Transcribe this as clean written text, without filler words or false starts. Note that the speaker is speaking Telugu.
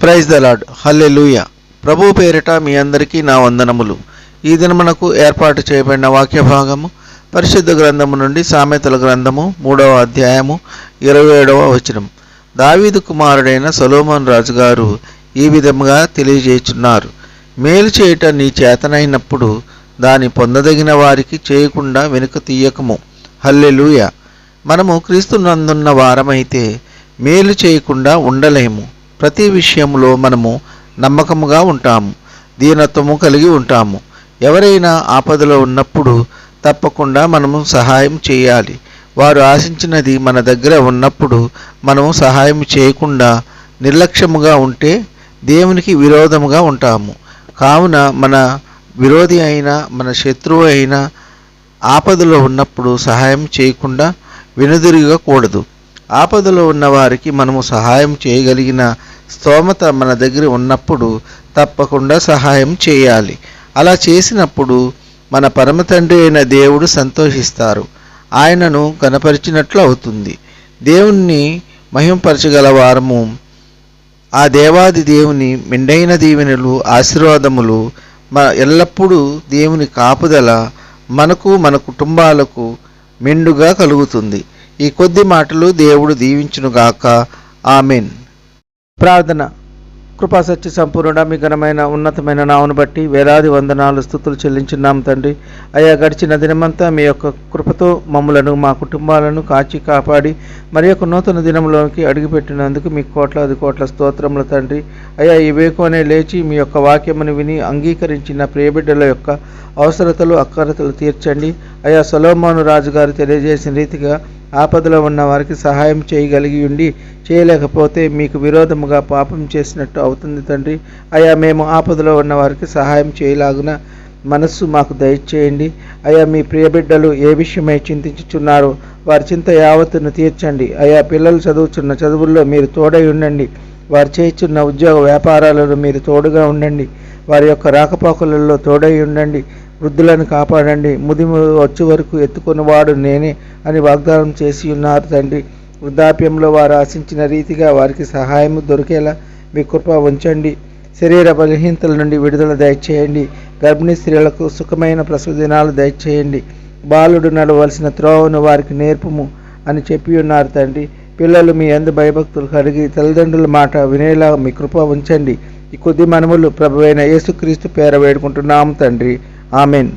Praise the Lord. హల్లెలూయా. ప్రభు పేరిట మీ అందరికీ నా వందనములు. ఈ దినమునకు ఏర్పాటు చేయబడిన వాక్య భాగము పరిశుద్ధ గ్రంథము నుండి సామెతల గ్రంథము 3వ అధ్యాయము 27వ వచనం. దావీదు కుమారుడైన సొలొమోను రాజు గారు ఈ విధముగా తెలియజేయుచున్నారు. మేలు చేయుట నీ చేతనైనప్పుడు దాని పొందదగిన వారికి చేయకుండా వెనుక తీయకము. హల్లెలూయా. మనము క్రీస్తునందున్న వారమైతే మేలు చేయకుండా ఉండలేము. ప్రతి విషయంలో మనము నమ్మకముగా ఉంటాము, దీనత్వము కలిగి ఉంటాము. ఎవరైనా ఆపదలో ఉన్నప్పుడు తప్పకుండా మనము సహాయం చేయాలి. వారు ఆశించినది మన దగ్గర ఉన్నప్పుడు మనము సహాయం చేయకుండా నిర్లక్ష్యముగా ఉంటే దేవునికి విరోధముగా ఉంటాము. కావున మన విరోధి అయినా మన శత్రువు అయినా ఆపదలో ఉన్నప్పుడు సహాయం చేయకుండా వెనుదిరగకూడదు. ఆపదలో ఉన్న వారికి మనము సహాయం చేయగలిగిన స్తోమత మన దగ్గర ఉన్నప్పుడు తప్పకుండా సహాయం చేయాలి. అలా చేసినప్పుడు మన పరమ తండ్రి అయిన దేవుడు సంతోషిస్తారు, ఆయనను కనపరిచినట్లు అవుతుంది. దేవుణ్ణి మహిమపరచగల వారము ఆ దేవాది దేవుని మెండైన దీవెనలు ఆశీర్వాదములు ఎల్లప్పుడూ దేవుని కాపుదల మనకు మన కుటుంబాలకు మెండుగా కలుగుతుంది. ఈ కొద్ది మాటలు దేవుడు దీవించునుగాక. ఆమెన్. ప్రార్థన. కృపా సత్య సంపూర్ణ మీ ఘనమైన ఉన్నతమైన నామను బట్టి వేలాది వందనాలు స్తుతులు చెల్లించున్నాం తండ్రి. అయ్యా, గడిచిన దినమంతా మీ యొక్క కృపతో మమ్ములను మా కుటుంబాలను కాచి కాపాడి మరి యొక్క నూతన దినంలోకి అడుగుపెట్టినందుకు మీ కోట్ల స్తోత్రములు తండ్రి. అయ్యా, ఈ వేకువనే లేచి మీ యొక్క వాక్యమును విని అంగీకరించిన ప్రియబిడ్డల యొక్క అవసరతలు అక్కరతలు తీర్చండి. అయ్యా, సొలొమోను రాజు గారు తెలియజేసిన రీతిగా ఆపదలో ఉన్న వారికి సహాయం చేయగలిగి ఉండి చేయలేకపోతే మీకు విరోధముగా పాపం చేసినట్టు అవుతుంది తండ్రి. అయ్యా, మేము ఆపదలో ఉన్న వారికి సహాయం చేయలాగున మనస్సు మాకు దయచేయండి. అయ్యా, మీ ప్రియబిడ్డలు ఏ విషయమై చింతించుచున్నారో వారి చింత యావత్తును తీర్చండి. అయ్యా, పిల్లలు చదువుతున్న చదువుల్లో మీరు తోడై ఉండండి. వారు చేస్తున్న ఉద్యోగ వ్యాపారాలలో మీరు తోడుగా ఉండండి. వారి యొక్క రాకపోకలలో తోడై ఉండండి. వృద్ధులను కాపాడండి. ముదిము వచ్చే వరకు ఎత్తుకున్నవాడు నేనే అని వాగ్దానం చేసి ఉన్నారు తండ్రి. వృద్ధాప్యంలో వారు ఆశించిన రీతిగా వారికి సహాయం దొరికేలా మీ కృప ఉంచండి. శరీర బలహీనతల నుండి విడుదల దయచేయండి. గర్భిణీ స్త్రీలకు సుఖమైన ప్రసవ దినాలు దయచేయండి. బాలుడు నడవలసిన త్రోవను వారికి నేర్పుము అని చెప్పి ఉన్నారు తండ్రి. పిల్లలు మీ యందు భయభక్తులు కలిగి తల్లిదండ్రుల మాట వినేలా మీ కృప ఉంచండి. ఈ కొద్ది మనములు ప్రభువైన యేసుక్రీస్తు పేర వేడుకుంటున్నాము తండ్రి. ఆమెన్.